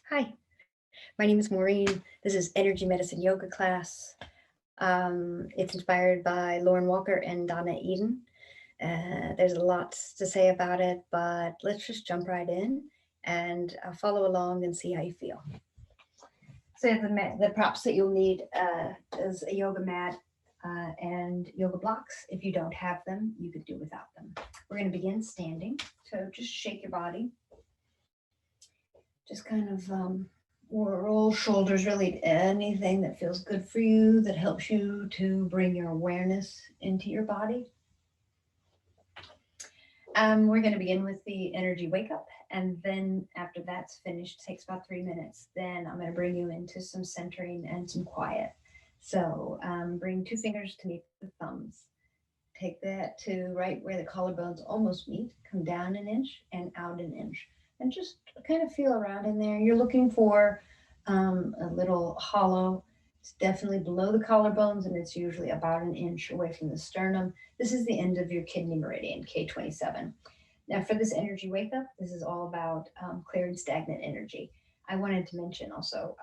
Hi, my name is Maureen. This is Energy Medicine Yoga class. It's inspired by Lauren Walker and Donna Eden. There's a lot to say about it, but let's just jump right in and follow along and see how you feel. So the props that you'll need is a yoga mat and yoga blocks. If you don't have them, you could do without them. We're going to begin standing. So just shake your body. Just kind of roll shoulders, really anything that feels good for you, that helps you to bring your awareness into your body. We're going to begin with the energy wake up, and then after that's finished, it takes about 3 minutes. Then I'm going to bring you into some centering and some quiet. So bring two fingers to meet the thumbs. Take that to right where the collarbones almost meet. Come down an inch and out an inch. And just kind of feel around in there. You're looking for a little hollow. It's definitely below the collarbones, and it's usually about an inch away from the sternum. This is the end of your kidney meridian, K27. Now, for this energy wake up, this is all about clearing stagnant energy. I wanted to mention also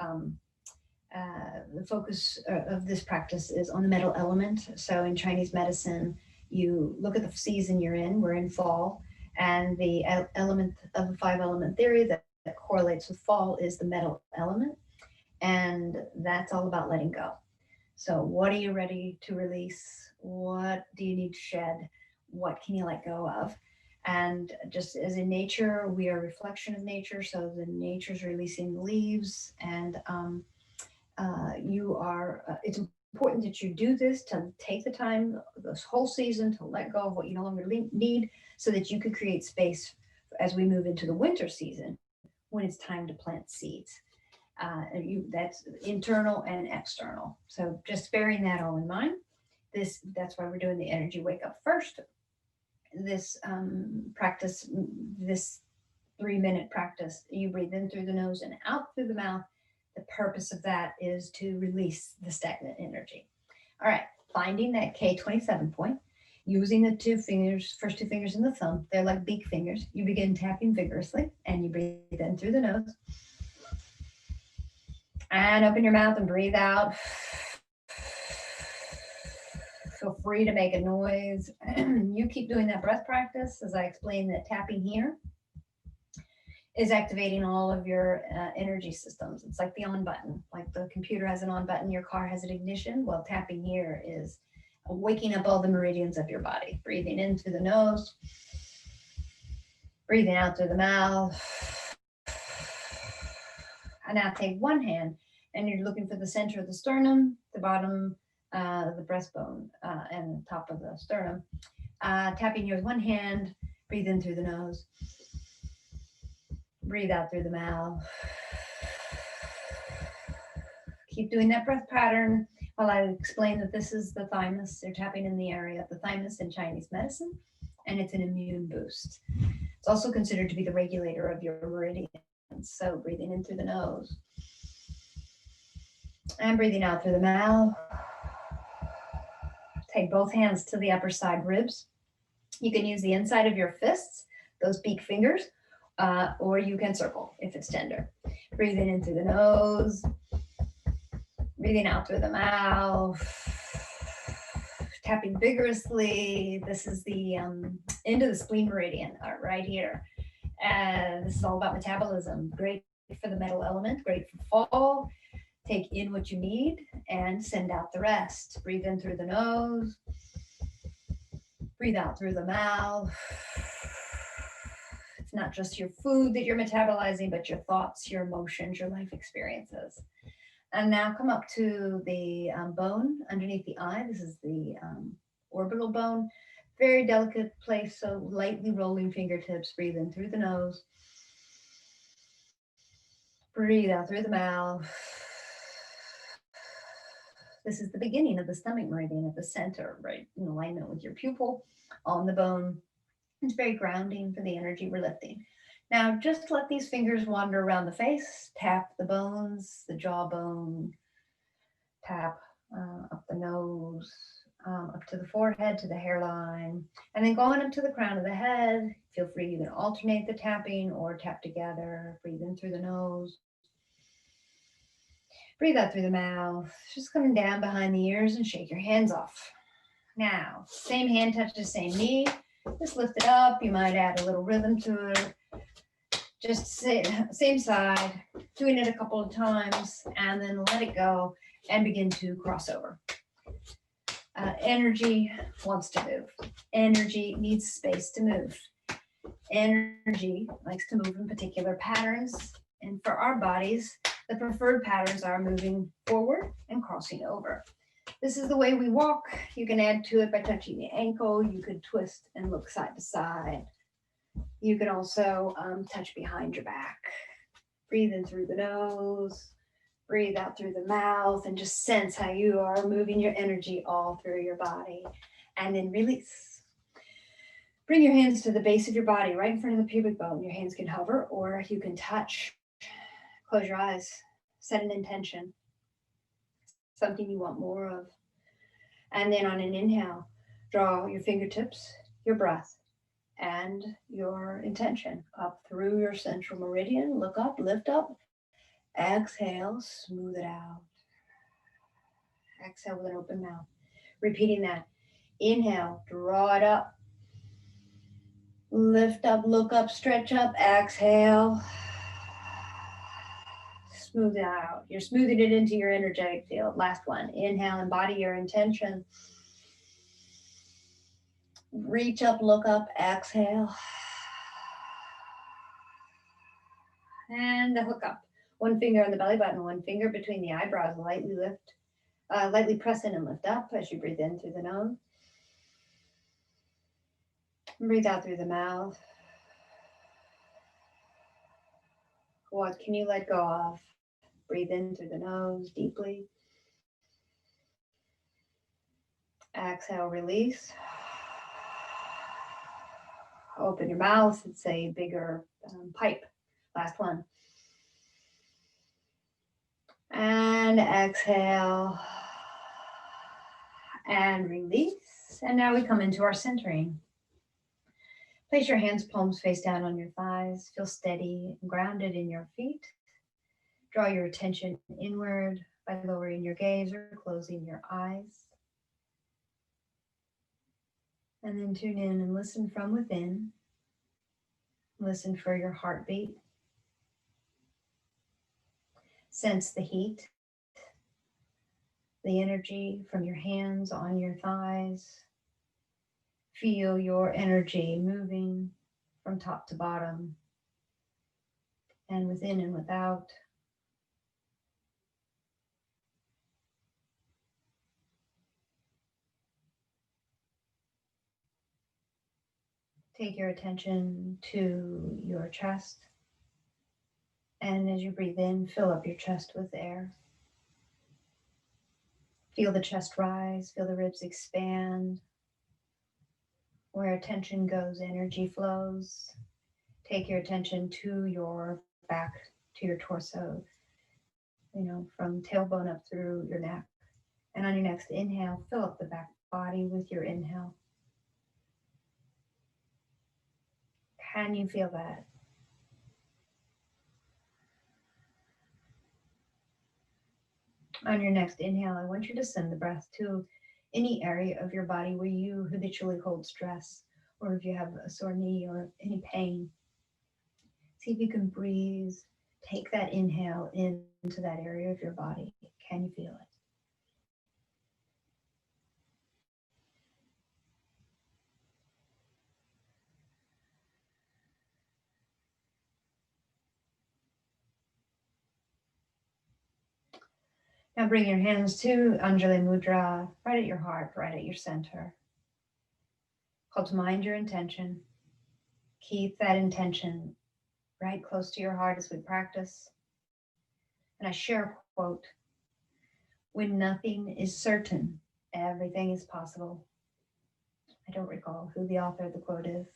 the focus of this practice is on the metal element. So in Chinese medicine, you look at the season you're in. We're in fall, and the element of the five element theory that correlates with fall is the metal element, and that's all about letting go. So what are you ready to release? What do you need to shed? What can you let go of? And just as in nature, we are a reflection of nature. So the nature's releasing the leaves, and it's important that you do this, to take the time this whole season to let go of what you no longer need, so that you could create space as we move into the winter season when it's time to plant seeds. That's internal and external. So just bearing that all in mind. That's why we're doing the energy wake up first. This practice, this 3-minute practice, you breathe in through the nose and out through the mouth. The purpose of that is to release the stagnant energy. All right, finding that K27 point, using the first two fingers in the thumb, they're like beak fingers. You begin tapping vigorously, and you breathe in through the nose. And open your mouth and breathe out. Feel free to make a noise. You keep doing that breath practice. As I explained, that tapping here is activating all of your energy systems. It's like the on button. Like the computer has an on button, your car has an ignition. Well, tapping here is waking up all the meridians of your body. Breathing in through the nose, breathing out through the mouth. And now take one hand, and you're looking for the center of the sternum, the bottom, the breastbone, and the top of the sternum. Tapping here with one hand, breathe in through the nose, breathe out through the mouth. Keep doing that breath pattern while I explain that this is the thymus. They're tapping in the area of the thymus in Chinese medicine, and it's an immune boost. It's also considered to be the regulator of your meridians. So breathing in through the nose and breathing out through the mouth. Take both hands to the upper side ribs. You can use the inside of your fists, those beak fingers, or you can circle if it's tender. Breathing in through the nose, breathing out through the mouth, tapping vigorously. This is the end of the spleen meridian right here. This is all about metabolism. Great for the metal element, great for fall. Take in what you need and send out the rest. Breathe in through the nose, breathe out through the mouth. It's not just your food that you're metabolizing, but your thoughts, your emotions, your life experiences. And now come up to the bone underneath the eye. This is the orbital bone. Very delicate place, so lightly rolling fingertips. Breathe in through the nose. Breathe out through the mouth. This is the beginning of the stomach meridian at the center, right in alignment with your pupil on the bone. It's very grounding for the energy we're lifting. Now, just let these fingers wander around the face. Tap the bones, the jawbone. Tap up the nose, up to the forehead, to the hairline, and then going up to the crown of the head. Feel free, you can alternate the tapping or tap together. Breathe in through the nose, Breathe out through the mouth, just coming down behind the ears and shake your hands off. Now, same hand touches same knee. Just lift it up. You might add a little rhythm to it. Just same side, doing it a couple of times, and then let it go and begin to cross over. Energy wants to move. Energy needs space to move. Energy likes to move in particular patterns. And for our bodies, the preferred patterns are moving forward and crossing over. This is the way we walk. You can add to it by touching the ankle. You could twist and look side to side. You can also touch behind your back. Breathe in through the nose. Breathe out through the mouth and just sense how you are moving your energy all through your body. And then release. Bring your hands to the base of your body, right in front of the pubic bone. Your hands can hover or you can touch. Close your eyes. Set an intention. Something you want more of. And then on an inhale, draw your fingertips, your breath, and your intention up through your central meridian. Look up, lift up. Exhale, smooth it out. Exhale with an open mouth. Repeating that. Inhale, draw it up. Lift up, look up, stretch up. Exhale. Smooth it out. You're smoothing it into your energetic field. Last one. Inhale, embody your intention. Reach up, look up, exhale. And the hook up. One finger on the belly button, one finger between the eyebrows. Lightly lift, lightly press in and lift up as you breathe in through the nose. And breathe out through the mouth. What can you let go of? Breathe in through the nose deeply. Exhale, release. Open your mouth. It's a bigger pipe. Last one. And exhale. And release. And now we come into our centering. Place your hands, palms face down on your thighs. Feel steady and grounded in your feet. Draw your attention inward by lowering your gaze or closing your eyes. And then tune in and listen from within. Listen for your heartbeat. Sense the heat, the energy from your hands on your thighs. Feel your energy moving from top to bottom and within and without. Take your attention to your chest. And as you breathe in, fill up your chest with air. Feel the chest rise, feel the ribs expand. Where attention goes, energy flows. Take your attention to your back, to your torso, from tailbone up through your neck. And on your next inhale, fill up the back body with your inhale. Can you feel that? On your next inhale, I want you to send the breath to any area of your body where you habitually hold stress, or if you have a sore knee or any pain. See if you can breathe. Take that inhale into that area of your body. Can you feel it? Now bring your hands to Anjali Mudra, right at your heart, right at your center. Call to mind your intention. Keep that intention right close to your heart as we practice. And I share a quote: when nothing is certain, everything is possible. I don't recall who the author of the quote is,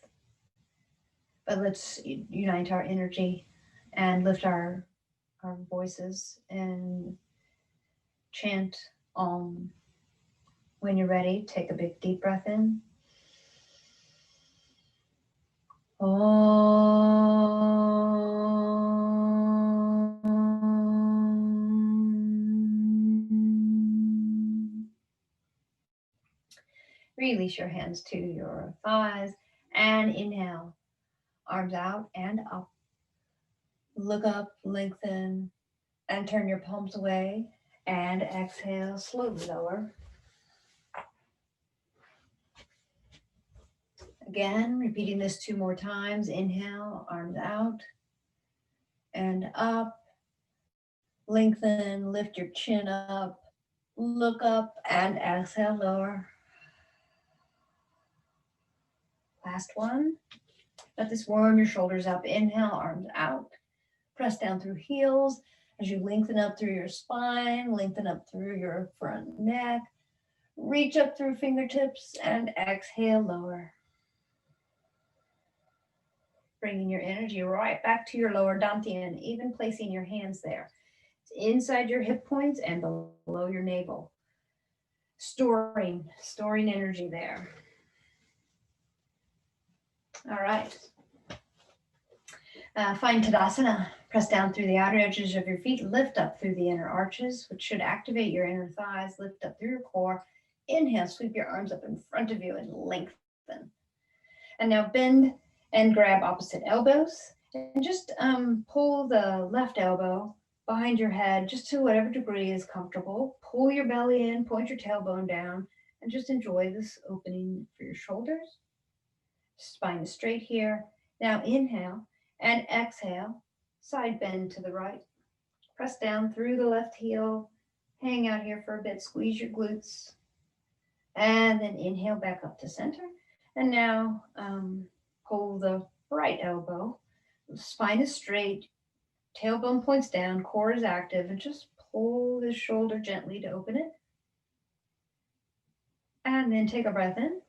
but let's unite our energy and lift our voices and chant Om. When you're ready, take a big deep breath in. Om. Release your hands to your thighs and inhale. Arms out and up. Look up, lengthen, and turn your palms away. And exhale, slowly lower. Again, repeating this 2 more times. Inhale, arms out and up. Lengthen, lift your chin up. Look up and exhale, lower. Last one. Let this warm your shoulders up. Inhale, arms out. Press down through heels as you lengthen up through your spine, lengthen up through your front neck. Reach up through fingertips and exhale, lower. Bringing your energy right back to your lower dantian, even placing your hands there. It's inside your hip points and below your navel. Storing energy there. All right. Find Uttanasana. Press down through the outer edges of your feet. Lift up through the inner arches, which should activate your inner thighs. Lift up through your core. Inhale, sweep your arms up in front of you and lengthen. And now bend and grab opposite elbows. And just pull the left elbow behind your head, just to whatever degree is comfortable. Pull your belly in, point your tailbone down, and just enjoy this opening for your shoulders. Spine is straight here. Now inhale and exhale, side bend to the right. Press down through the left heel, hang out here for a bit, squeeze your glutes, and then inhale back up to center. And now pull the right elbow, spine is straight, tailbone points down, core is active, and just pull the shoulder gently to open it. And then take a breath in.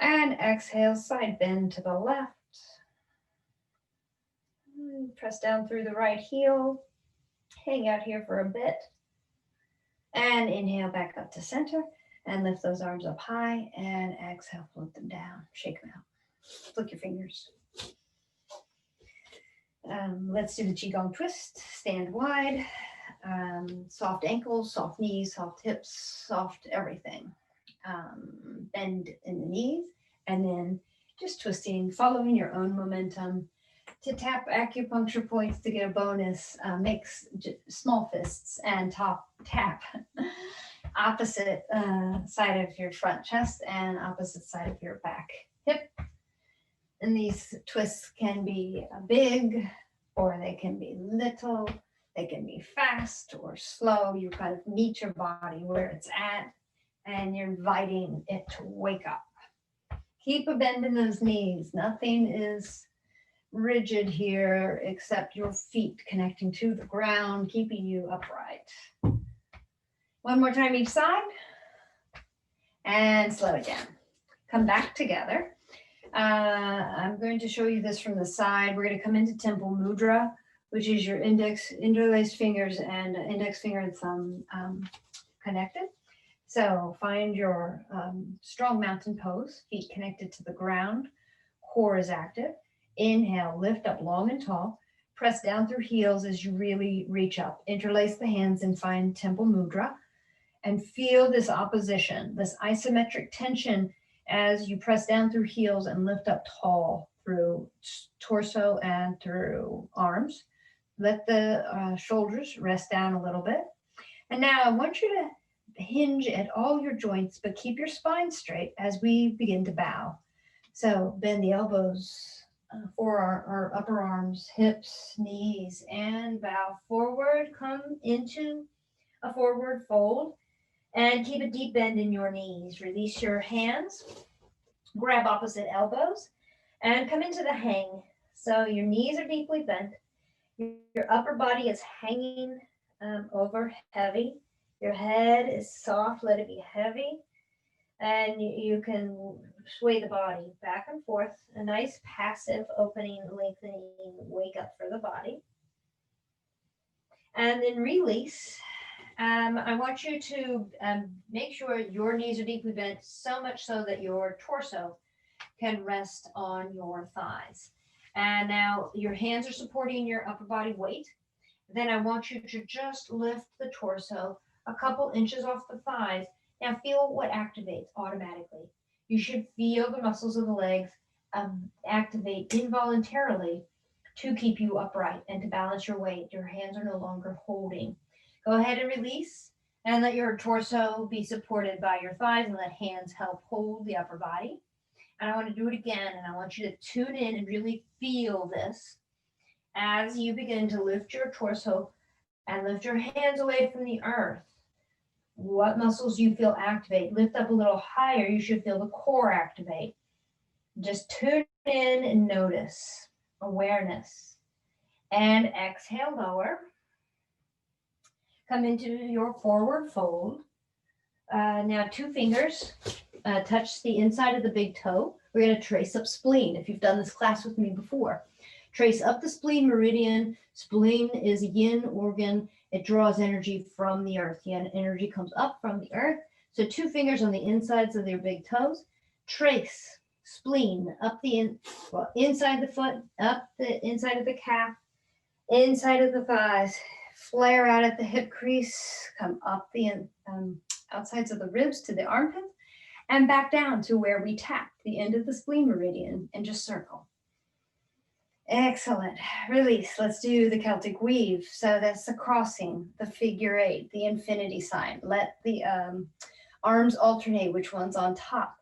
And exhale, side bend to the left. Press down through the right heel. Hang out here for a bit. And inhale back up to center. And lift those arms up high. And exhale, float them down. Shake them out. Flick your fingers. Let's do the Chi Gong Twist. Stand wide. Soft ankles, soft knees, soft hips, soft everything. Bend in the knees, and then just twisting, following your own momentum to tap acupuncture points to get a bonus. Makes small fists and tap opposite side of your front chest and opposite side of your back hip. And these twists can be big or they can be little. They can be fast or slow. You kind of meet your body where it's at. And you're inviting it to wake up. Keep a bend in those knees. Nothing is rigid here except your feet connecting to the ground, keeping you upright. One more time each side. And slow it down. Come back together. I'm going to show you this from the side. We're going to come into Temple Mudra, which is your interlaced fingers and index finger and thumb connected. So find your strong mountain pose, feet connected to the ground, core is active. Inhale, lift up long and tall. Press down through heels as you really reach up. Interlace the hands and find Temple Mudra. And feel this opposition, this isometric tension as you press down through heels and lift up tall through torso and through arms. Let the shoulders rest down a little bit. And now I want you to hinge at all your joints, but keep your spine straight as we begin to bow. So bend the elbows for our upper arms, hips, knees, and bow forward. Come into a forward fold and keep a deep bend in your knees. Release your hands, grab opposite elbows, and come into the hang. So your knees are deeply bent. Your upper body is hanging over heavy. Your head is soft, let it be heavy. And you can sway the body back and forth. A nice passive opening, lengthening, wake up for the body. And then release. I want you to make sure your knees are deeply bent, so much so that your torso can rest on your thighs. And now your hands are supporting your upper body weight. Then I want you to just lift the torso a couple inches off the thighs Now feel what activates automatically. You should feel the muscles of the legs activate involuntarily to keep you upright and to balance your weight. Your hands are no longer holding. Go ahead and release and let your torso be supported by your thighs and let hands help hold the upper body. And I want to do it again, and I want you to tune in and really feel this as you begin to lift your torso and lift your hands away from the earth. What muscles do you feel activate? Lift up a little higher. You should feel the core activate. Just tune in and notice awareness. And exhale, lower. Come into your forward fold. Now, two fingers touch the inside of the big toe. We're going to trace up spleen. If you've done this class with me before, trace up the spleen meridian. Spleen is a yin organ. It draws energy from the earth. The energy comes up from the earth. So two fingers on the insides of your big toes. Trace spleen up the inside the foot, up the inside of the calf, inside of the thighs. Flare out at the hip crease. Come up the outsides of the ribs to the armpits and back down to where we tapped the end of the spleen meridian and just circle. Excellent. Release. Let's do the Celtic Weave. So that's the crossing, the figure eight, the infinity sign. Let the arms alternate which one's on top.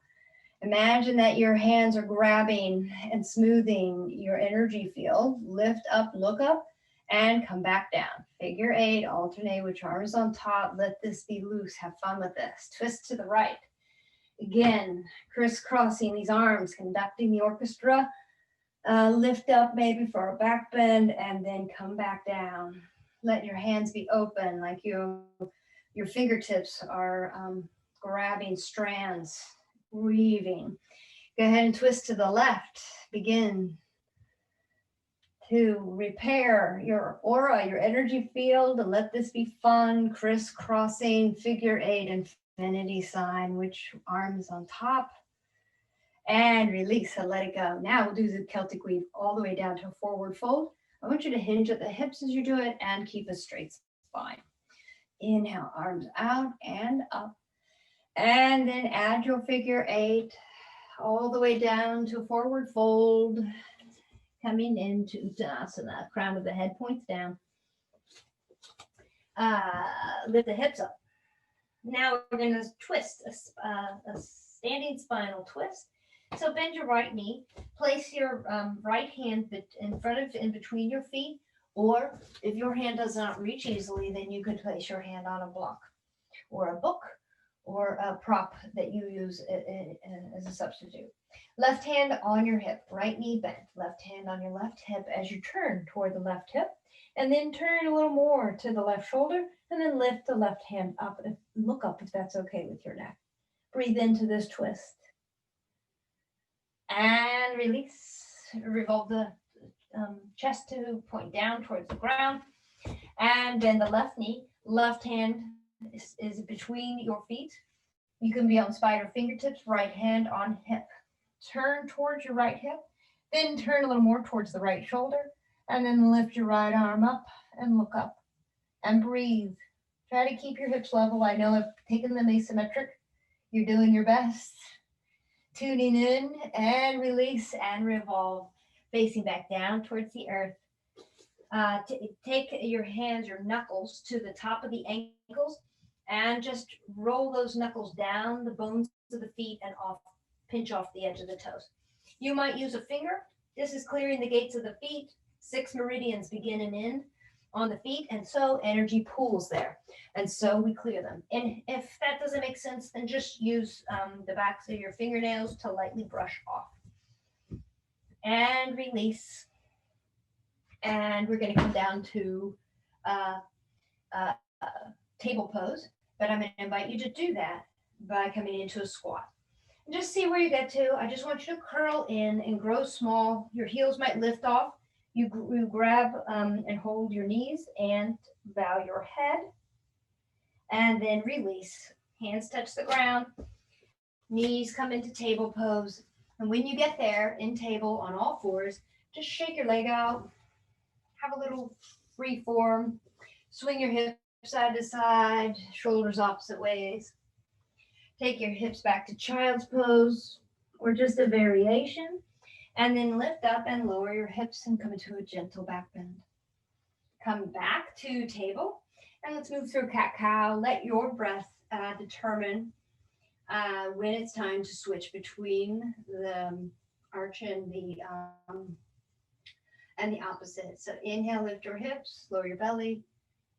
Imagine that your hands are grabbing and smoothing your energy field. Lift up, look up, and come back down. Figure eight, alternate which arm is on top. Let this be loose. Have fun with this. Twist to the right. Again, crisscrossing these arms, conducting the orchestra. Lift up maybe for a back bend and then come back down. Let your hands be open like your fingertips are grabbing strands, weaving. Go ahead and twist to the left. Begin to repair your aura, your energy field, and let this be fun, crisscrossing, figure eight, infinity sign, which arm is on top. And release and let it go. Now we'll do the Celtic Weave all the way down to a forward fold. I want you to hinge at the hips as you do it and keep a straight spine. Inhale, arms out and up. And then add your figure eight all the way down to a forward fold. Coming into Uttanasana, crown of the head points down. Lift the hips up. Now we're going to twist, a standing spinal twist. So bend your right knee, place your right hand in between your feet, or if your hand does not reach easily, then you could place your hand on a block or a book or a prop that you use as a substitute. Left hand on your hip, right knee bent, left hand on your left hip as you turn toward the left hip, and then turn a little more to the left shoulder, and then lift the left hand up and look up if that's okay with your neck. Breathe into this twist. And release. Revolve the chest to point down towards the ground. And bend the left knee. Left hand is between your feet. You can be on spider fingertips, right hand on hip. Turn towards your right hip. Then turn a little more towards the right shoulder. And then lift your right arm up and look up. And breathe. Try to keep your hips level. I know I've taken them asymmetric. You're doing your best. Tuning in and release and revolve, facing back down towards the earth. Take your hands, your knuckles to the top of the ankles and just roll those knuckles down the bones of the feet and off, pinch off the edge of the toes. You might use a finger. This is clearing the gates of the feet. 6 meridians begin and end on the feet, and so energy pools there, and so we clear them. And if that doesn't make sense, then just use the backs of your fingernails to lightly brush off. And release. And we're going to come down to table pose, but I'm going to invite you to do that by coming into a squat. And just see where you get to. I just want you to curl in and grow small. Your heels might lift off. You grab and hold your knees and bow your head. And then release. Hands touch the ground. Knees come into table pose. And when you get there in table on all fours, just shake your leg out. Have a little free form. Swing your hips side to side, shoulders opposite ways. Take your hips back to child's pose or just a variation. And then lift up and lower your hips and come into a gentle back bend. Come back to table. And let's move through cat-cow. Let your breath determine when it's time to switch between the arch and the opposite. So inhale, lift your hips, lower your belly,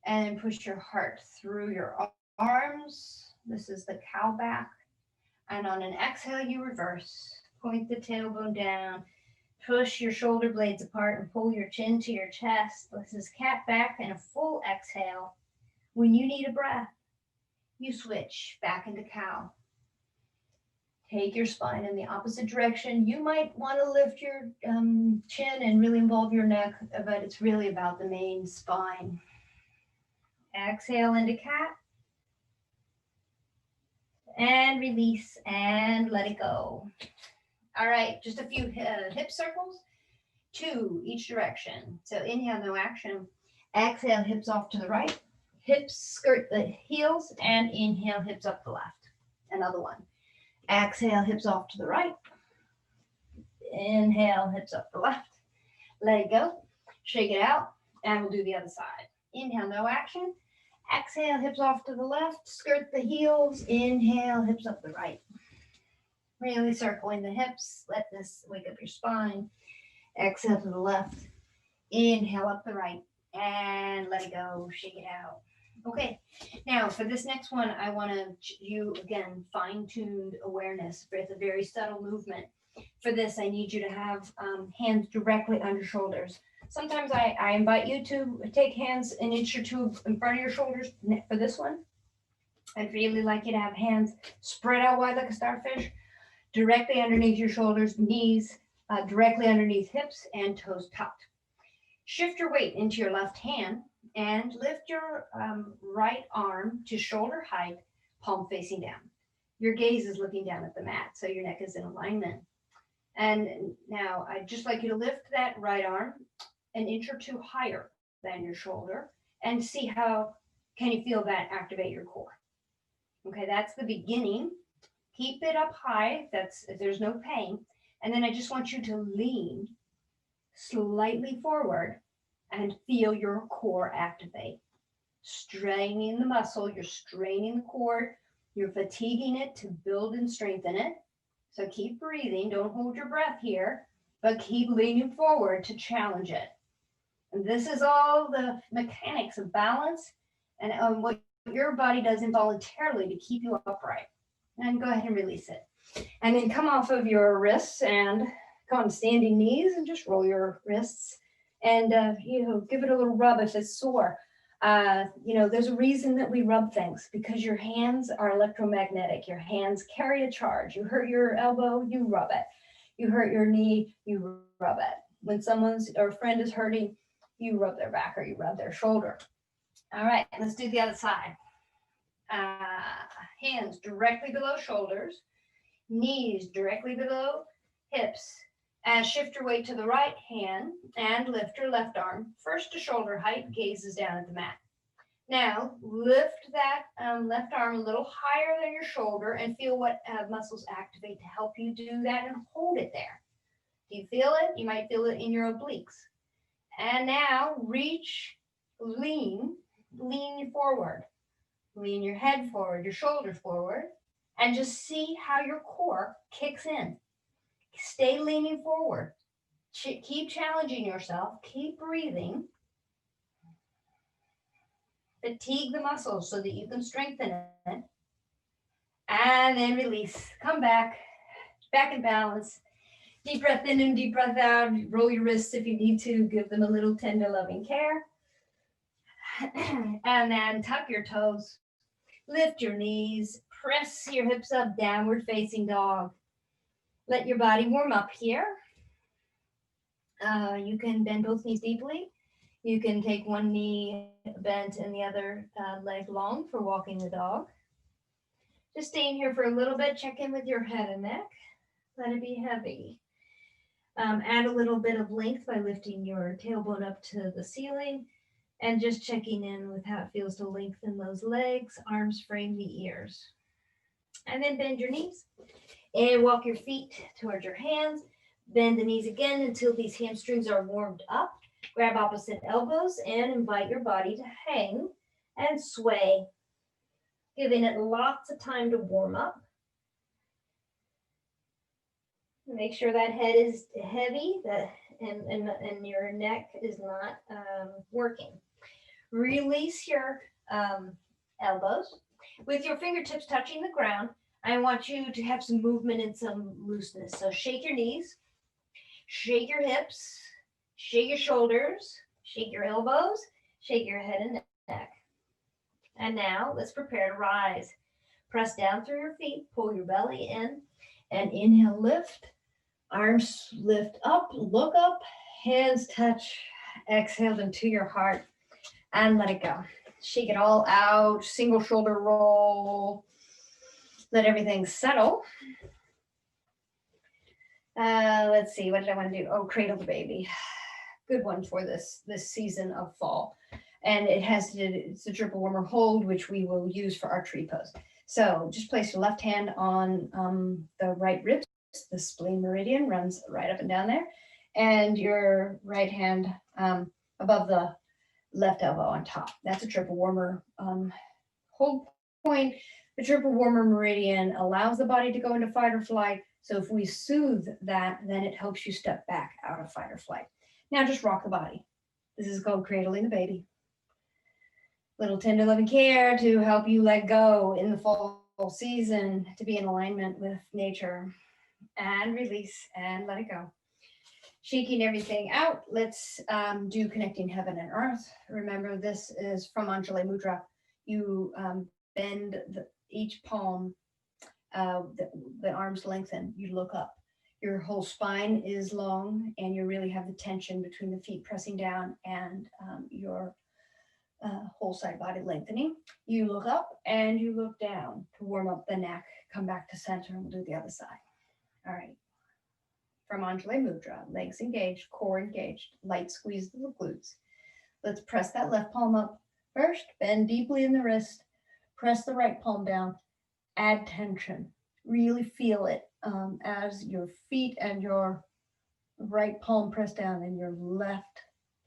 and push your heart through your arms. This is the cow back. And on an exhale, you reverse. Point the tailbone down. Push your shoulder blades apart and pull your chin to your chest. This is cat back and a full exhale. When you need a breath, you switch back into cow. Take your spine in the opposite direction. You might want to lift your chin and really involve your neck, but it's really about the main spine. Exhale into cat. And release and let it go. All right, just a few hip circles, 2 each direction. So inhale, no action. Exhale, hips off to the right. Hips skirt the heels, and inhale, hips up the left. Another one. Exhale, hips off to the right. Inhale, hips up the left. Let it go. Shake it out, and we'll do the other side. Inhale, no action. Exhale, hips off to the left. Skirt the heels. Inhale, hips up the right. Really circling the hips. Let this wake up your spine. Exhale to the left. Inhale up the right. And let it go. Shake it out. Okay. Now, for this next one, I want you, again, fine-tuned awareness. It's a very subtle movement. For this, I need you to have hands directly under shoulders. Sometimes I invite you to take hands an inch or two in front of your shoulders for this one. I'd really like you to have hands spread out wide like a starfish, directly underneath your shoulders, knees directly underneath hips, and toes tucked. Shift your weight into your left hand and lift your right arm to shoulder height, palm facing down. Your gaze is looking down at the mat, so your neck is in alignment. And now I'd just like you to lift that right arm an inch or two higher than your shoulder and see how can you feel that activate your core. Okay, that's the beginning. Keep it up high. If there's no pain. And then I just want you to lean slightly forward and feel your core activate. Straining the muscle, you're straining the core, you're fatiguing it to build and strengthen it. So keep breathing, don't hold your breath here, but keep leaning forward to challenge it. And this is all the mechanics of balance and what your body does involuntarily to keep you upright. And go ahead and release it. And then come off of your wrists and come on standing knees and just roll your wrists and give it a little rub if it's sore. There's a reason that we rub things, because your hands are electromagnetic. Your hands carry a charge. You hurt your elbow, you rub it. You hurt your knee, you rub it. When someone's or a friend is hurting, you rub their back or you rub their shoulder. All right, let's do the other side. Hands directly below shoulders, knees directly below hips. And shift your weight to the right hand and lift your left arm, first to shoulder height, gazes down at the mat. Now, lift that left arm a little higher than your shoulder and feel what muscles activate to help you do that, and hold it there. Do you feel it? You might feel it in your obliques. And now, reach, lean forward. Lean your head forward, your shoulders forward, and just see how your core kicks in. Stay leaning forward. Keep challenging yourself. Keep breathing. Fatigue the muscles so that you can strengthen it. And then release. Come back in balance. Deep breath in and deep breath out. Roll your wrists if you need to. Give them a little tender, loving care. And then tuck your toes. Lift your knees. Press your hips up, downward facing dog. Let your body warm up here. You can bend both knees deeply. You can take one knee bent and the other leg long for walking the dog. Just staying here for a little bit. Check in with your head and neck. Let it be heavy. Add a little bit of length by lifting your tailbone up to the ceiling and just checking in with how it feels to lengthen those legs. Arms frame the ears. And then bend your knees and walk your feet towards your hands. Bend the knees again until these hamstrings are warmed up. Grab opposite elbows and invite your body to hang and sway, giving it lots of time to warm up. Make sure that head is heavy and your neck is not working. Release your elbows. With your fingertips touching the ground, I want you to have some movement and some looseness. So shake your knees, shake your hips, shake your shoulders, shake your elbows, shake your head and neck. And now let's prepare to rise. Press down through your feet, pull your belly in, and inhale, lift. Arms lift up, look up, hands touch, exhale them to your heart, and let it go. Shake it all out, single shoulder roll. Let everything settle. Let's see, what did I want to do? Oh, Cradle the Baby. Good one for this season of fall. And it's a triple warmer hold, which we will use for our tree pose. So just place your left hand on the right ribs. The spleen meridian runs right up and down there. And your right hand above the left elbow on top. That's a triple warmer hold point. The triple warmer meridian allows the body to go into fight or flight. So if we soothe that, then it helps you step back out of fight or flight. Now just rock the body. This is called Cradling the Baby. Little tender loving care to help you let go in the fall season, to be in alignment with nature. And release and let it go. Shaking everything out, let's do Connecting Heaven and Earth. Remember, this is from Untitled Mudra. You bend each palm, the arms lengthen, you look up. Your whole spine is long, and you really have the tension between the feet pressing down and your whole side body lengthening. You look up and you look down to warm up the neck. Come back to center, and we'll do the other side. All right. From Anjali Mudra, legs engaged, core engaged, light squeeze of the glutes. Let's press that left palm up first, bend deeply in the wrist, press the right palm down, add tension. Really feel it as your feet and your right palm press down and your left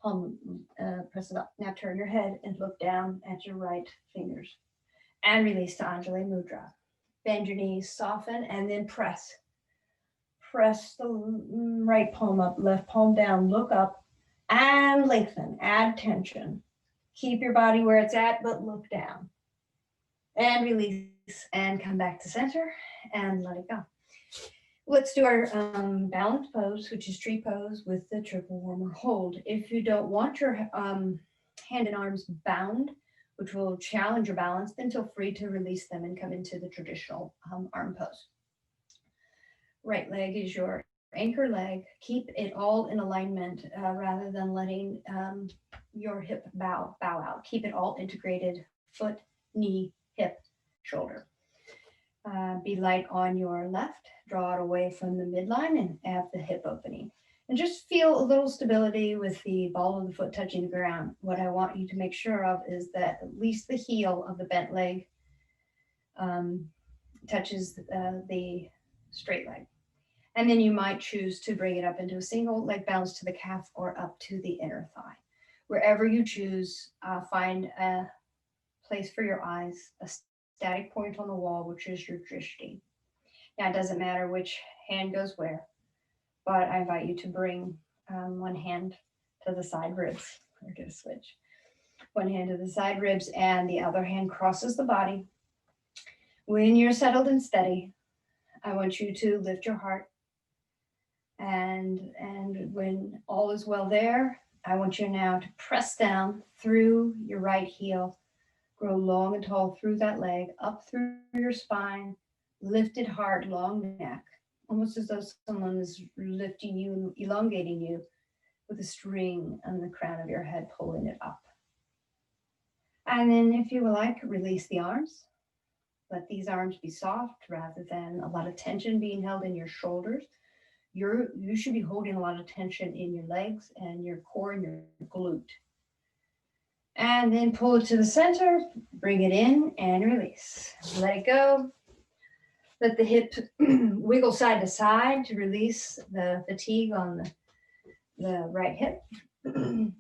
palm press it up. Now turn your head and look down at your right fingers. And release to Anjali Mudra. Bend your knees, soften, and then press. Press the right palm up, left palm down, look up, and lengthen, add tension. Keep your body where it's at, but look down. And release, and come back to center, and let it go. Let's do our balanced pose, which is tree pose with the triple warmer hold. If you don't want your hand and arms bound, which will challenge your balance, then feel free to release them and come into the traditional arm pose. Right leg is your anchor leg. Keep it all in alignment rather than letting your hip bow out. Keep it all integrated, foot, knee, hip, shoulder. Be light on your left. Draw it away from the midline and have the hip opening. And just feel a little stability with the ball of the foot touching the ground. What I want you to make sure of is that at least the heel of the bent leg touches the straight leg. And then you might choose to bring it up into a single leg bounce to the calf or up to the inner thigh. Wherever you choose, find a place for your eyes, a static point on the wall, which is your drishti. Now, it doesn't matter which hand goes where, but I invite you to bring one hand to the side ribs. We're going to switch. One hand to the side ribs and the other hand crosses the body. When you're settled and steady, I want you to lift your heart. And when all is well there, I want you now to press down through your right heel, grow long and tall through that leg, up through your spine, lifted heart, long neck, almost as though someone is lifting you and elongating you with a string on the crown of your head, pulling it up. And then if you would like, release the arms. Let these arms be soft rather than a lot of tension being held in your shoulders. You should be holding a lot of tension in your legs and your core and your glute. And then pull it to the center, bring it in and release. Let it go. Let the hip wiggle side to side to release the fatigue on the right hip. And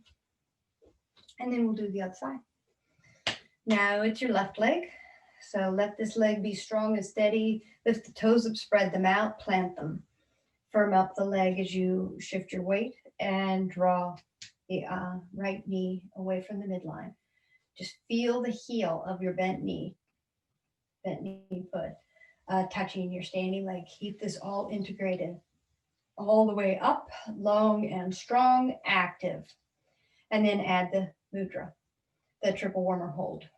then we'll do the other side. Now it's your left leg. So let this leg be strong and steady. Lift the toes up, spread them out, plant them. Firm up the leg as you shift your weight and draw the right knee away from the midline. Just feel the heel of your bent knee foot touching your standing leg. Keep this all integrated all the way up, long and strong, active. And then add the mudra, the triple warmer hold.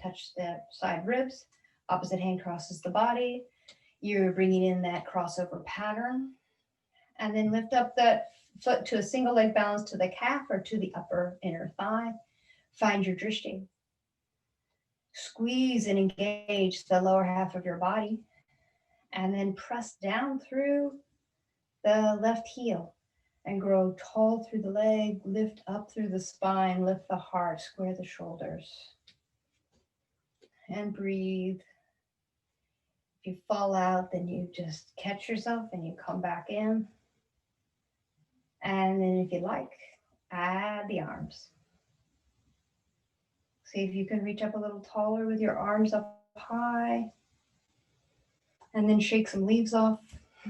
Touch the side ribs, opposite hand crosses the body. You're bringing in that crossover pattern. And then lift up that foot to a single leg balance to the calf or to the upper inner thigh. Find your drishti. Squeeze and engage the lower half of your body. And then press down through the left heel and grow tall through the leg. Lift up through the spine. Lift the heart. Square the shoulders. And breathe. If you fall out, then you just catch yourself and you come back in. And then if you like, add the arms. See if you can reach up a little taller with your arms up high. And then shake some leaves off.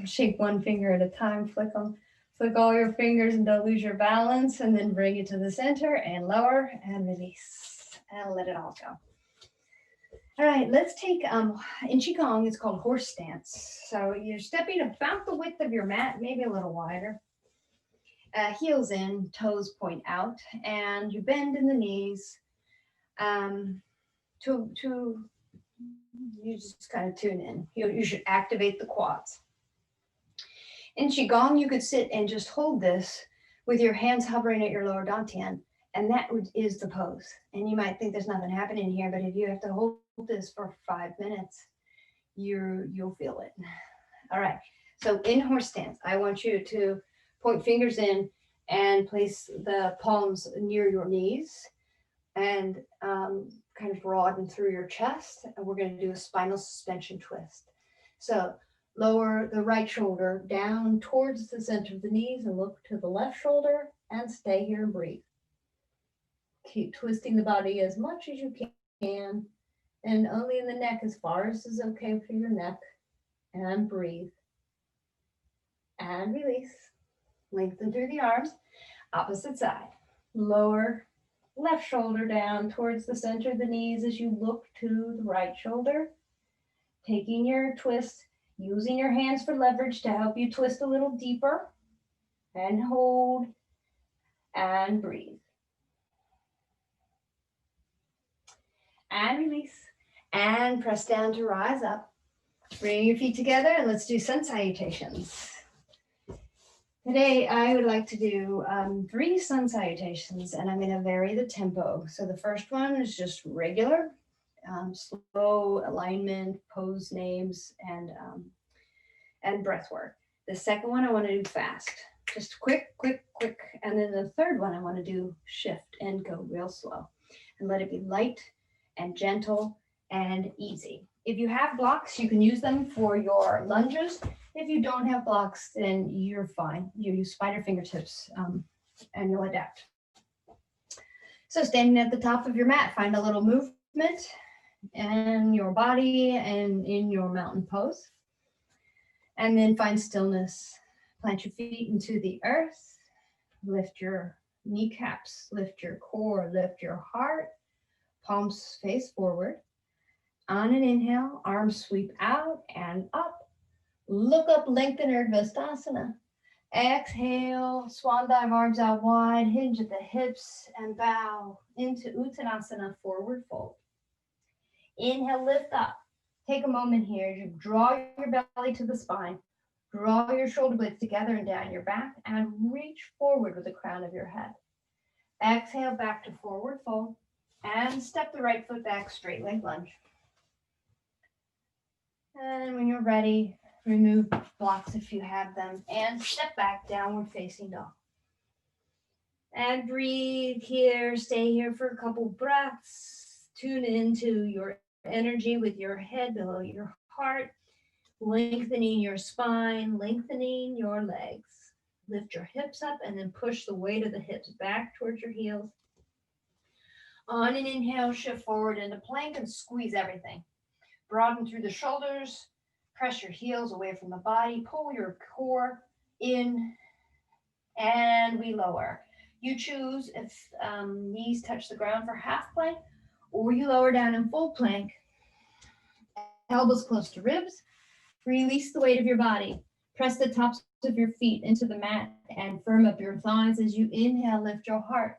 Shake one finger at a time, flick them. Flick all your fingers and don't lose your balance. And then bring it to the center and lower and release. And let it all go. All right, let's take, in Chi Gong, it's called horse stance. So you're stepping about the width of your mat, maybe a little wider. Heels in, toes point out, and you bend in the knees you just kind of tune in. You should activate the quads. In Chi Gong, you could sit and just hold this with your hands hovering at your lower dantian, and that is the pose. And you might think there's nothing happening here, but if you have to hold this for 5 minutes, you'll feel it. All right, so in horse stance, I want you to point fingers in and place the palms near your knees and kind of broaden through your chest. And we're going to do a spinal suspension twist. So lower the right shoulder down towards the center of the knees and look to the left shoulder and stay here and breathe. Keep twisting the body as much as you can and only in the neck as far as is okay for your neck. And breathe. And release. Lengthen through the arms. Opposite side. Lower left shoulder down towards the center of the knees as you look to the right shoulder. Taking your twist, using your hands for leverage to help you twist a little deeper. And hold. And breathe. And release. And press down to rise up. Bring your feet together and let's do sun salutations. Today, I would like to do 3 sun salutations, and I'm going to vary the tempo. So the first one is just regular, slow alignment, pose names, and breath work. The second one, I want to do fast, just quick, quick, quick. And then the third one, I want to do shift and go real slow and let it be light and gentle and easy. If you have blocks, you can use them for your lunges. If you don't have blocks, then you're fine. You use spider fingertips and you'll adapt. So standing at the top of your mat, find a little movement in your body and in your mountain pose. And then find stillness. Plant your feet into the earth. Lift your kneecaps, lift your core, lift your heart. Palms face forward. On an inhale, arms sweep out and up. Look up, lengthen Urdhva Uttanasana. Exhale, swan dive, arms out wide, hinge at the hips, and bow into Uttanasana, forward fold. Inhale, lift up. Take a moment here. You draw your belly to the spine. Draw your shoulder blades together and down your back, and reach forward with the crown of your head. Exhale, back to forward fold, and step the right foot back, straight leg lunge. And when you're ready, remove blocks if you have them, and step back, downward facing dog. And breathe here, stay here for a couple breaths. Tune into your energy with your head below your heart, lengthening your spine, lengthening your legs. Lift your hips up and then push the weight of the hips back towards your heels. On an inhale, shift forward into plank and squeeze everything. Broaden through the shoulders, press your heels away from the body, pull your core in, and we lower. You choose if knees touch the ground for half plank, or you lower down in full plank. Elbows close to ribs. Release the weight of your body. Press the tops of your feet into the mat and firm up your thighs as you inhale, lift your heart.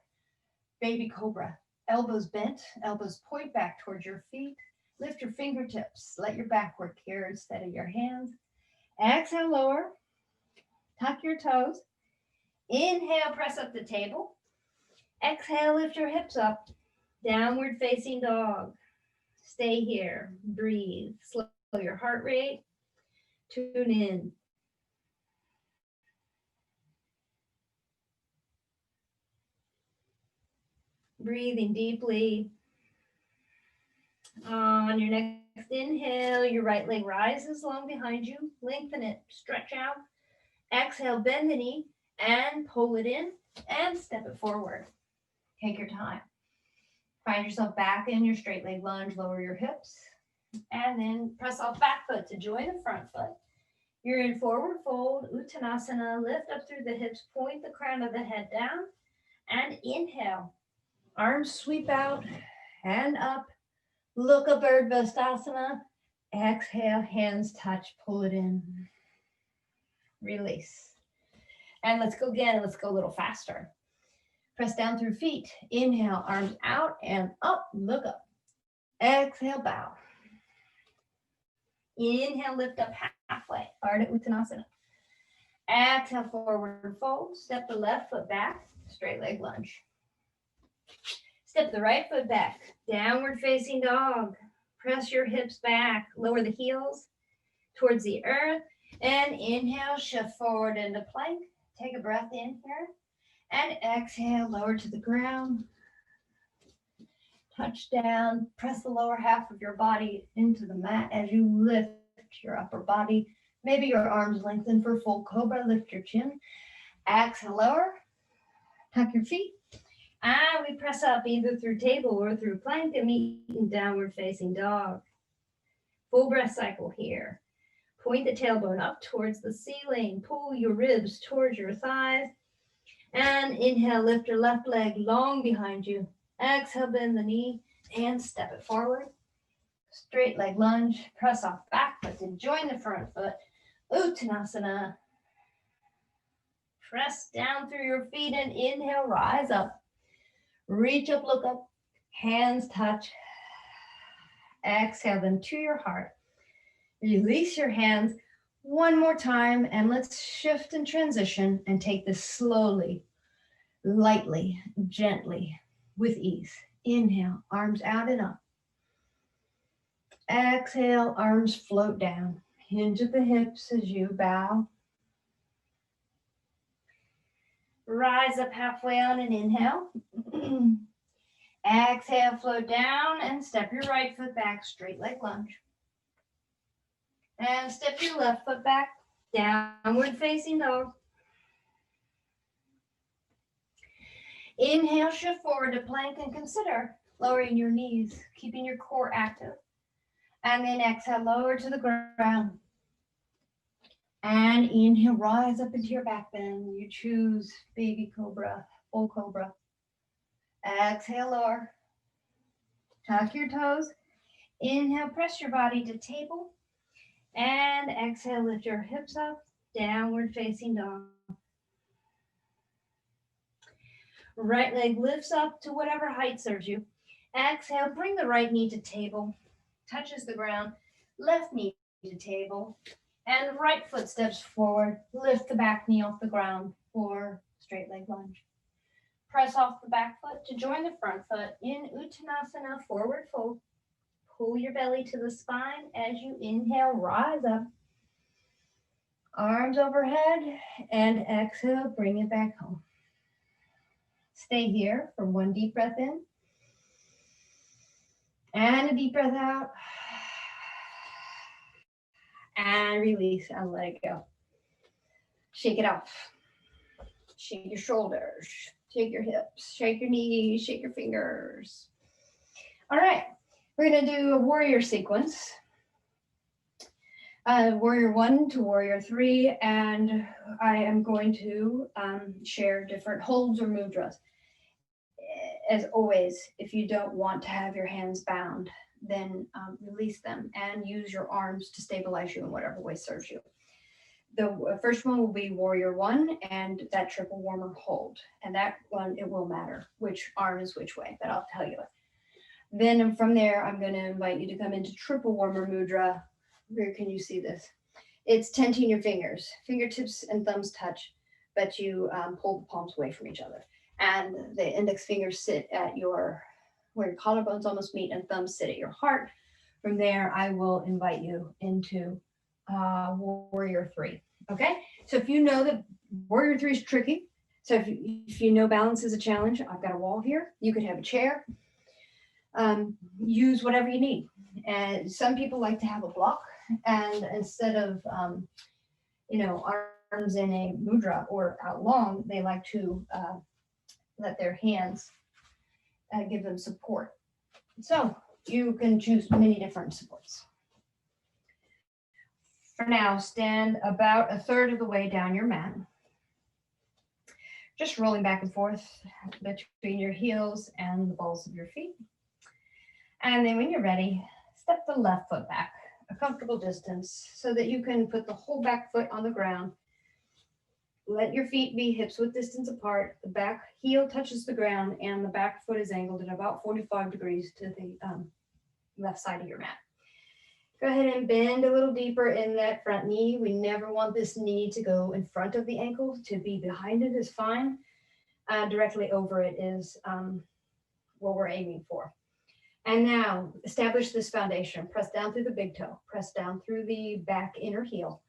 Baby cobra. Elbows bent, elbows point back towards your feet. Lift your fingertips. Let your back work here instead of your hands. Exhale, lower. Tuck your toes. Inhale, press up the table. Exhale, lift your hips up. Downward facing dog. Stay here. Breathe. Slow your heart rate. Tune in. Breathing deeply. On your next inhale, your right leg rises long behind you. Lengthen it. Stretch out. Exhale, bend the knee and pull it in and step it forward. Take your time. Find yourself back in your straight leg lunge. Lower your hips and then press off back foot to join the front foot. You're in forward fold, Uttanasana. Lift up through the hips, point the crown of the head down, and inhale. Arms sweep out and up. Look up, Urdhva. Exhale, hands touch, pull it in. Release. And let's go again. Let's go a little faster. Press down through feet. Inhale, arms out and up. Look up. Exhale, bow. Inhale, lift up halfway. Ardha Uttanasana. Exhale, forward fold. Step the left foot back. Straight leg lunge. Step the right foot back. Downward facing dog. Press your hips back. Lower the heels towards the earth. And inhale, shift forward into plank. Take a breath in here. And exhale, lower to the ground. Touch down. Press the lower half of your body into the mat as you lift your upper body. Maybe your arms lengthen for full cobra. Lift your chin. Exhale, lower. Tuck your feet. And we press up either through table or through plank and meet in downward facing dog. Full breath cycle here. Point the tailbone up towards the ceiling. Pull your ribs towards your thighs. And inhale, lift your left leg long behind you. Exhale, bend the knee and step it forward. Straight leg lunge. Press off back foot to join the front foot. Uttanasana. Press down through your feet and inhale, rise up. Reach up, look up. Hands touch. Exhale them to your heart. Release your hands one more time and let's shift and transition and take this slowly, lightly, gently, with ease. Inhale, arms out and up. Exhale, arms float down. Hinge at the hips as you bow. Rise up halfway on an inhale. Exhale, float down and step your right foot back, straight leg lunge. And step your left foot back, downward facing dog. Inhale, shift forward to plank and consider lowering your knees, keeping your core active. And then exhale, lower to the ground. And inhale, rise up into your back bend. You choose baby cobra, full cobra. Exhale, lower. Tuck your toes. Inhale, press your body to table. And exhale, lift your hips up, downward facing dog. Right leg lifts up to whatever height serves you. Exhale, bring the right knee to table. Touches the ground. Left knee to table. And right foot steps forward. Lift the back knee off the ground for straight leg lunge. Press off the back foot to join the front foot in Uttanasana, forward fold. Pull your belly to the spine as you inhale, rise up. Arms overhead and exhale, bring it back home. Stay here for one deep breath in and a deep breath out. and release and let it go. Shake it off. Shake your shoulders, shake your hips, shake your knees, shake your fingers. All right, we're going to do a warrior sequence. Warrior 1 to warrior 3, and I am going to share different holds or mudras. As always, if you don't want to have your hands bound, then release them and use your arms to stabilize you in whatever way serves you. The first one will be warrior 1 and that triple warmer hold. And that one, it will matter which arm is which way, but I'll tell you. Then from there, I'm going to invite you to come into triple warmer mudra. Where can you see this? It's tenting your fingers. Fingertips and thumbs touch, but you pull the palms away from each other. And the index fingers sit at where your collarbones almost meet, and thumbs sit at your heart. From there, I will invite you into warrior 3. Okay, so if you know that warrior 3 is tricky, so if you know balance is a challenge, I've got a wall here. You could have a chair. Use whatever you need. And some people like to have a block, and instead of arms in a mudra or out long, they like to let their hands give them support. So you can choose many different supports. For now, stand about a third of the way down your mat. Just rolling back and forth between your heels and the balls of your feet. And then when you're ready, step the left foot back a comfortable distance so that you can put the whole back foot on the ground. Let your feet be hips width distance apart. The back heel touches the ground and the back foot is angled at about 45 degrees to the left side of your mat. Go ahead and bend a little deeper in that front knee. We never want this knee to go in front of the ankle. To be behind it is fine. Directly over it is what we're aiming for. And now establish this foundation. Press down through the big toe. Press down through the back inner heel.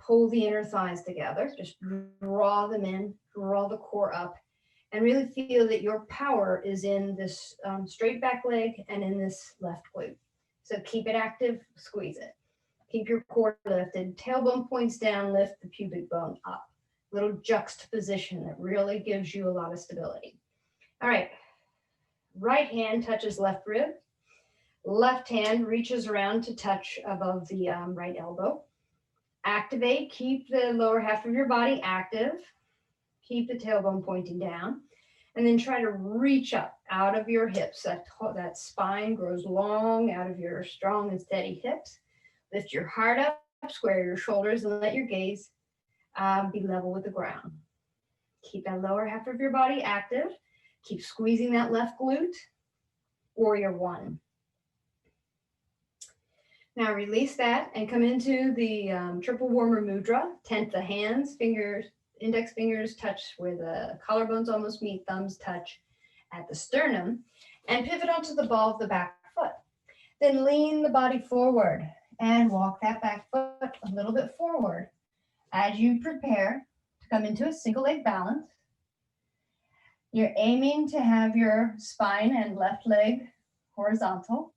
Pull the inner thighs together. Just draw them in. Draw the core up. And really feel that your power is in this straight back leg and in this left glute. So keep it active, squeeze it. Keep your core lifted. Tailbone points down, lift the pubic bone up. Little juxtaposition that really gives you a lot of stability. All right. Right hand touches left rib. Left hand reaches around to touch above the right elbow. Activate. Keep the lower half of your body active. Keep the tailbone pointing down. And then try to reach up out of your hips. That spine grows long out of your strong and steady hips. Lift your heart up, square your shoulders, and let your gaze be level with the ground. Keep that lower half of your body active. Keep squeezing that left glute. Warrior 1. Now release that and come into the triple warmer mudra. Tent the hands, fingers, index fingers touch where the collarbones almost meet, thumbs touch at the sternum, and pivot onto the ball of the back foot. Then lean the body forward and walk that back foot a little bit forward as you prepare to come into a single leg balance. You're aiming to have your spine and left leg horizontal,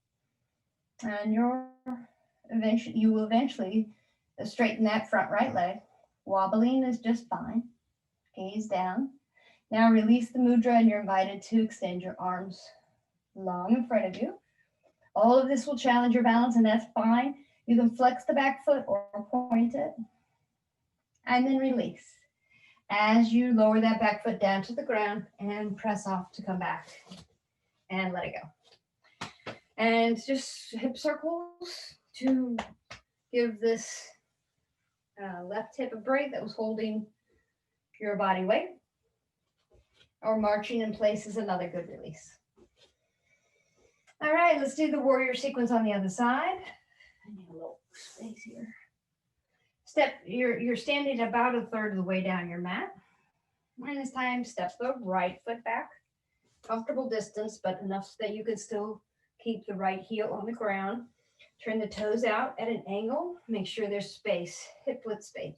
and you will eventually straighten that front right leg. Wobbling is just fine. Gaze down. Now release the mudra and you're invited to extend your arms long in front of you. All of this will challenge your balance, and that's fine. You can flex the back foot or point it. And then release. As you lower that back foot down to the ground and press off to come back and let it go. And just hip circles to give this left hip a break that was holding your body weight. Or marching in place is another good release. All right, let's do the warrior sequence on the other side. I need a little space here. You're standing about a third of the way down your mat. And this time, step the right foot back. Comfortable distance, but enough so that you can still keep the right heel on the ground. Turn the toes out at an angle. Make sure there's space, hip width space.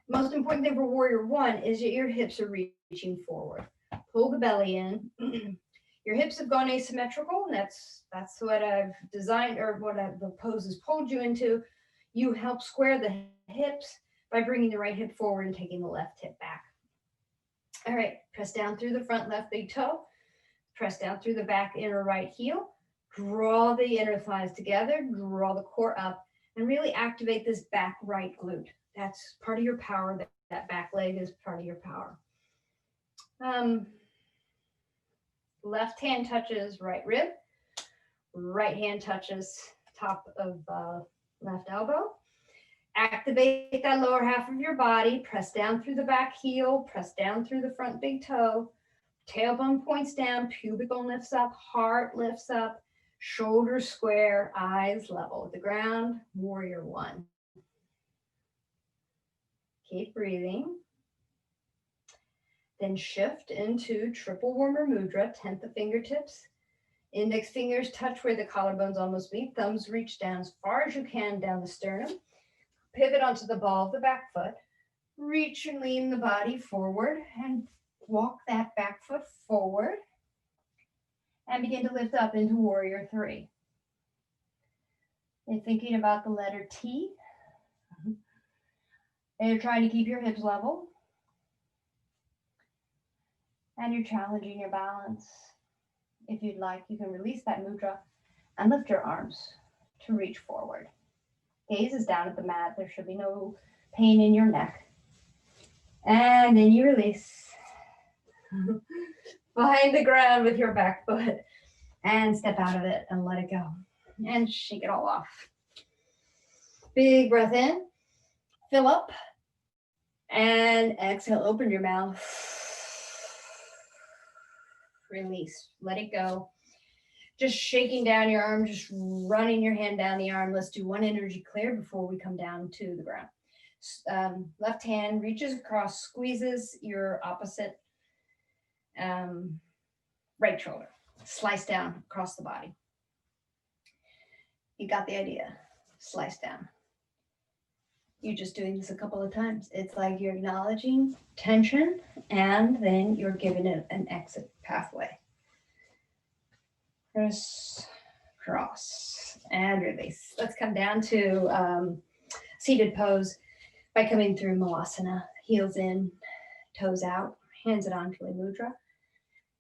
Most important thing for warrior 1 is that your hips are reaching forward. Pull the belly in. Your hips have gone asymmetrical, and that's what I've designed, or what the pose has pulled you into. You help square the hips by bringing the right hip forward and taking the left hip back. All right, press down through the front left big toe, press down through the back inner right heel, draw the inner thighs together, draw the core up, and really activate this back right glute. That's part of your power. That back leg is part of your power. Left hand touches right rib, right hand touches top of left elbow. Activate that lower half of your body, press down through the back heel, press down through the front big toe, tailbone points down, pubic bone lifts up, heart lifts up, shoulders square, eyes level with the ground, warrior one. Keep breathing. Then shift into triple warmer mudra, 10th of fingertips. Index fingers touch where the collarbones almost meet. Thumbs reach down as far as you can down the sternum. Pivot onto the ball of the back foot. Reach and lean the body forward and walk that back foot forward. And begin to lift up into warrior three. You're thinking about the letter T. And you're trying to keep your hips level. And you're challenging your balance. If you'd like, you can release that mudra and lift your arms to reach forward. Gaze is down at the mat. There should be no pain in your neck. And then you release. Find the ground with your back foot and step out of it and let it go. And shake it all off. Big breath in. Fill up. And exhale, open your mouth. Release, let it go. Just shaking down your arm, just running your hand down the arm. Let's do one energy clear before we come down to the ground. Left hand reaches across, squeezes your opposite right shoulder. Slice down across the body. You got the idea. Slice down. You're just doing this a couple of times. It's like you're acknowledging tension and then you're giving it an exit pathway. Cross, and release. Let's come down to seated pose by coming through Malasana. Heels in, toes out, hands at Untitled Mudra.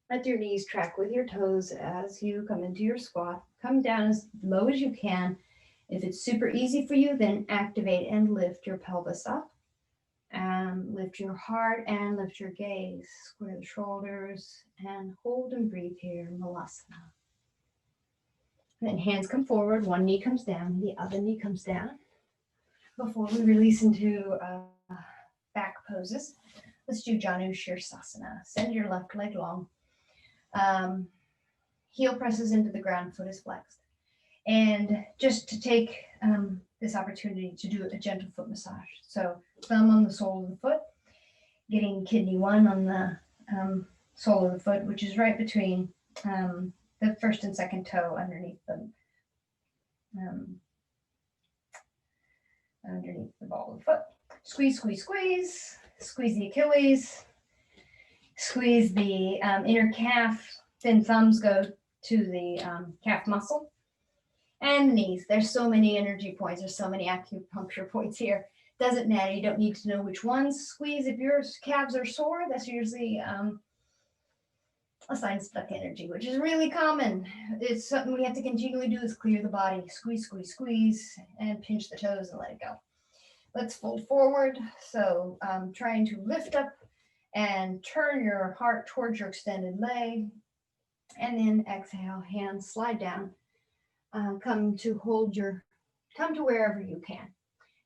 Let your knees track with your toes as you come into your squat. Come down as low as you can. If it's super easy for you, then activate and lift your pelvis up. And lift your heart and lift your gaze. Square the shoulders and hold and breathe here, Malasana. Then hands come forward, one knee comes down, the other knee comes down. Before we release into back poses, let's do Janush Asana. Send your left leg long. Heel presses into the ground, foot is flexed. And just to take this opportunity to do a gentle foot massage. So thumb on the sole of the foot, getting kidney one on the sole of the foot, which is right between the first and second toe underneath the ball of the foot. Squeeze, squeeze, squeeze. Squeeze the Achilles. Squeeze the inner calf. Then thumbs go to the calf muscle. And the knees. There's so many energy points. There's so many acupuncture points here. Doesn't matter. You don't need to know which ones. Squeeze. If your calves are sore, that's usually a sign of stuck energy, which is really common. It's something we have to continually do is clear the body. Squeeze, squeeze, squeeze, and pinch the toes and let it go. Let's fold forward. So trying to lift up and turn your heart towards your extended leg. And then exhale, hands slide down. Come to wherever you can.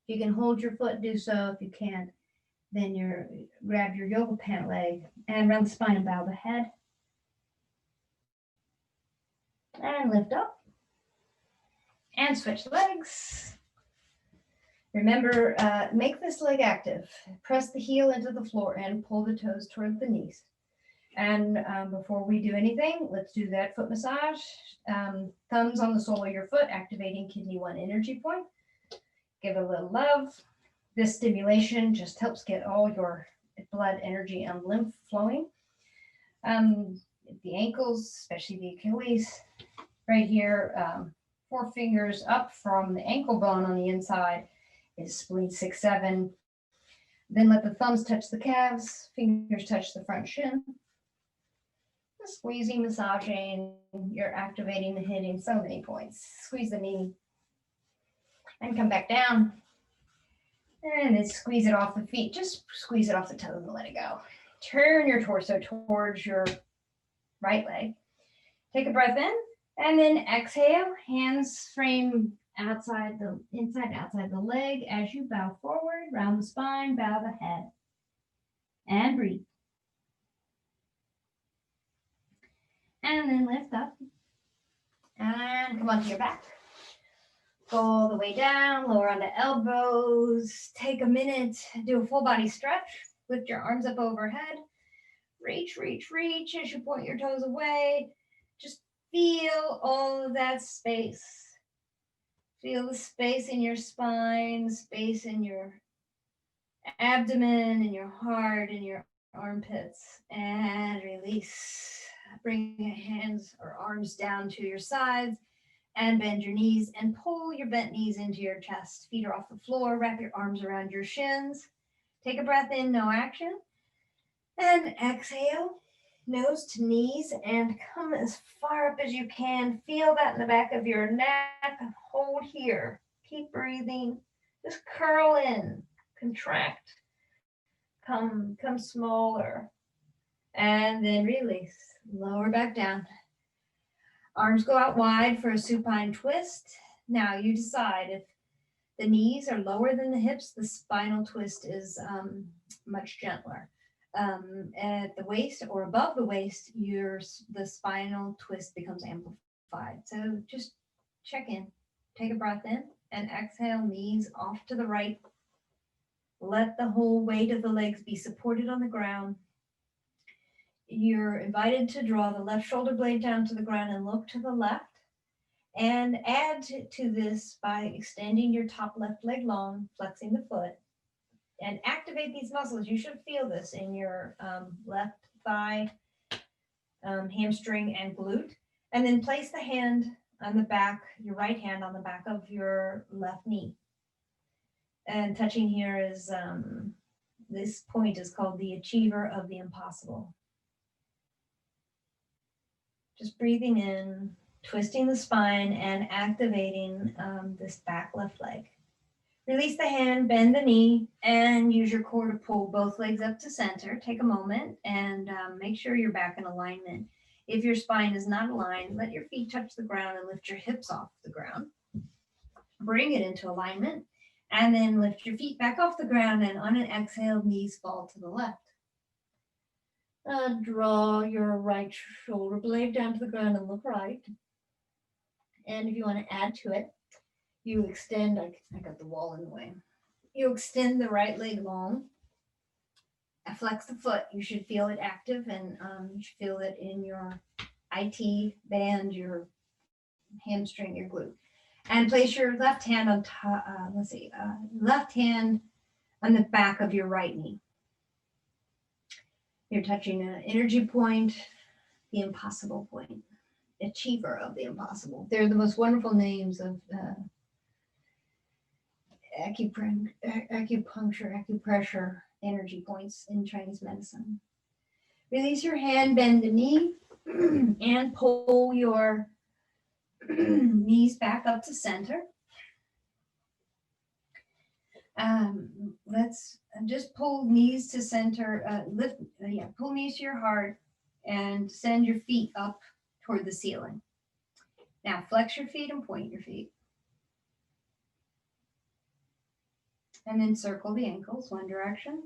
If you can hold your foot, do so. If you can't, then grab your yoga pant leg and round the spine and bow the head. And lift up. And switch legs. Remember, make this leg active. Press the heel into the floor and pull the toes toward the knees. And before we do anything, let's do that foot massage. Thumbs on the sole of your foot, activating kidney one energy point. Give it a little love. This stimulation just helps get all your blood, energy, and lymph flowing. The ankles, especially the Achilles, right here, 4 fingers up from the ankle bone on the inside, is spleen 6, 7. Then let the thumbs touch the calves, fingers touch the front shin. Squeezing, massaging, you're activating and hitting so many points. Squeeze the knee and come back down. And then squeeze it off the feet. Just squeeze it off the toes and let it go. Turn your torso towards your right leg. Take a breath in and then exhale. Hands frame outside the outside the leg as you bow forward, round the spine, bow the head. And breathe. And then lift up. And come onto your back. Go all the way down, lower on the elbows. Take a minute, do a full body stretch. Lift your arms up overhead. Reach, reach, reach as you point your toes away. Just feel all of that space. Feel the space in your spine, space in your abdomen, in your heart, in your armpits. And release. Bring your hands or arms down to your sides. And bend your knees and pull your bent knees into your chest. Feet are off the floor. Wrap your arms around your shins. Take a breath in, no action. And exhale, nose to knees, and come as far up as you can. Feel that in the back of your neck. Hold here. Keep breathing. Just curl in, contract. Come smaller. And then release. Lower back down. Arms go out wide for a supine twist. Now you decide if the knees are lower than the hips, the spinal twist is much gentler. At the waist or above the waist, the spinal twist becomes amplified. So just check in. Take a breath in and exhale, knees off to the right. Let the whole weight of the legs be supported on the ground. You're invited to draw the left shoulder blade down to the ground and look to the left. And add to this by extending your top left leg long, flexing the foot, and activate these muscles. You should feel this in your left thigh, hamstring, and glute. And then place the hand on the back, your right hand on the back of your left knee. And touching here is, this point is called the achiever of the impossible. Just breathing in, twisting the spine, and activating this back left leg. Release the hand, bend the knee, and use your core to pull both legs up to center. Take a moment and make sure you're back in alignment. If your spine is not aligned, let your feet touch the ground and lift your hips off the ground. Bring it into alignment, and then lift your feet back off the ground, and on an exhale, knees fall to the left. Draw your right shoulder blade down to the ground and look right. And if you want to add to it, you extend, I got the wall in the way. You extend the right leg long. Flex the foot. You should feel it active, and you should feel it in your IT band, your hamstring, your glute. And place your left hand on top, left hand on the back of your right knee. You're touching an energy point, the impossible point, achiever of the impossible. They're the most wonderful names of acupuncture, acupressure, energy points in Chinese medicine. Release your hand, bend the knee, and pull your knees back up to center. Let's just pull knees to center, pull knees to your heart and send your feet up toward the ceiling. Now flex your feet and point your feet. And then circle the ankles one direction.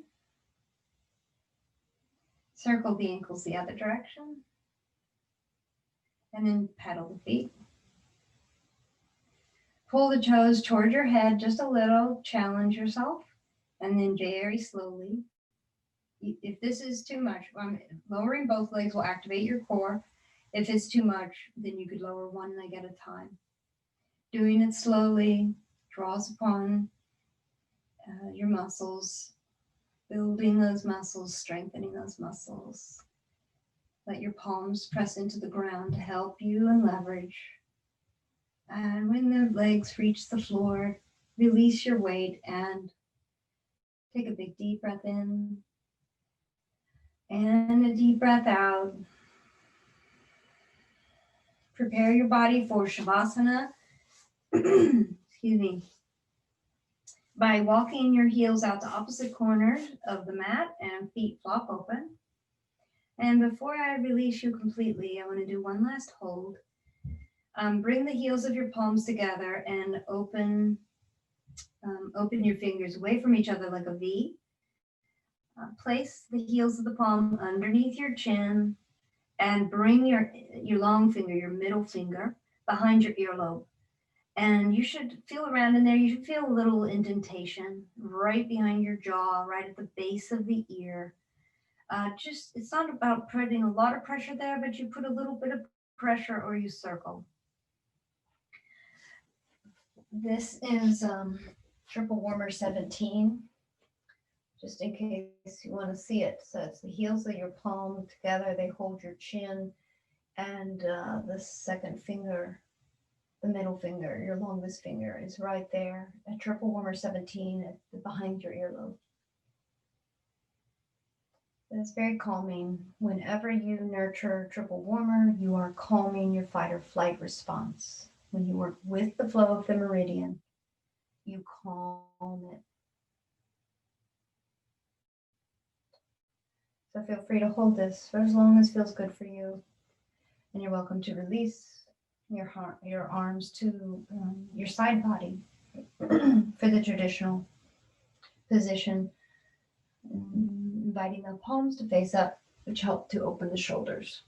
Circle the ankles the other direction. And then pedal the feet. Pull the toes toward your head just a little, challenge yourself, and then very slowly. If this is too much, lowering both legs will activate your core. If it's too much, then you could lower one leg at a time. Doing it slowly draws upon your muscles, building those muscles, strengthening those muscles. Let your palms press into the ground to help you and leverage. And when the legs reach the floor, release your weight and take a big deep breath in and a deep breath out. Prepare your body for Savasana. Excuse me. By walking your heels out to opposite corners of the mat and feet flop open. And before I release you completely, I want to do one last hold. Bring the heels of your palms together and open your fingers away from each other like a V. Place the heels of the palm underneath your chin and bring your long finger, your middle finger, behind your earlobe. And you should feel around in there. You should feel a little indentation right behind your jaw, right at the base of the ear. It's not about putting a lot of pressure there, but you put a little bit of pressure or you circle. This is Triple Warmer 17, just in case you want to see it. So it's the heels of your palm together. They hold your chin, and the second finger, the middle finger, your longest finger, is right there at Triple Warmer 17 behind your earlobe. It's very calming. Whenever you nurture Triple Warmer, you are calming your fight or flight response. When you work with the flow of the meridian, you calm it. So feel free to hold this for as long as feels good for you. And you're welcome to release your arms to your side body for the traditional position, inviting the palms to face up, which help to open the shoulders.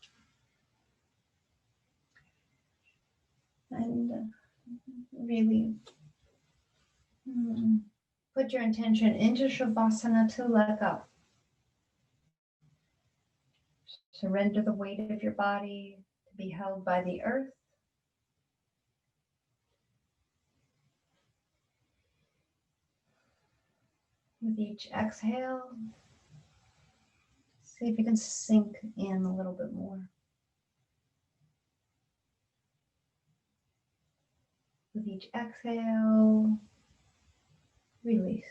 And really put your intention into Savasana to let go. Surrender the weight of your body to be held by the earth. With each exhale, see if you can sink in a little bit more. With each exhale, release.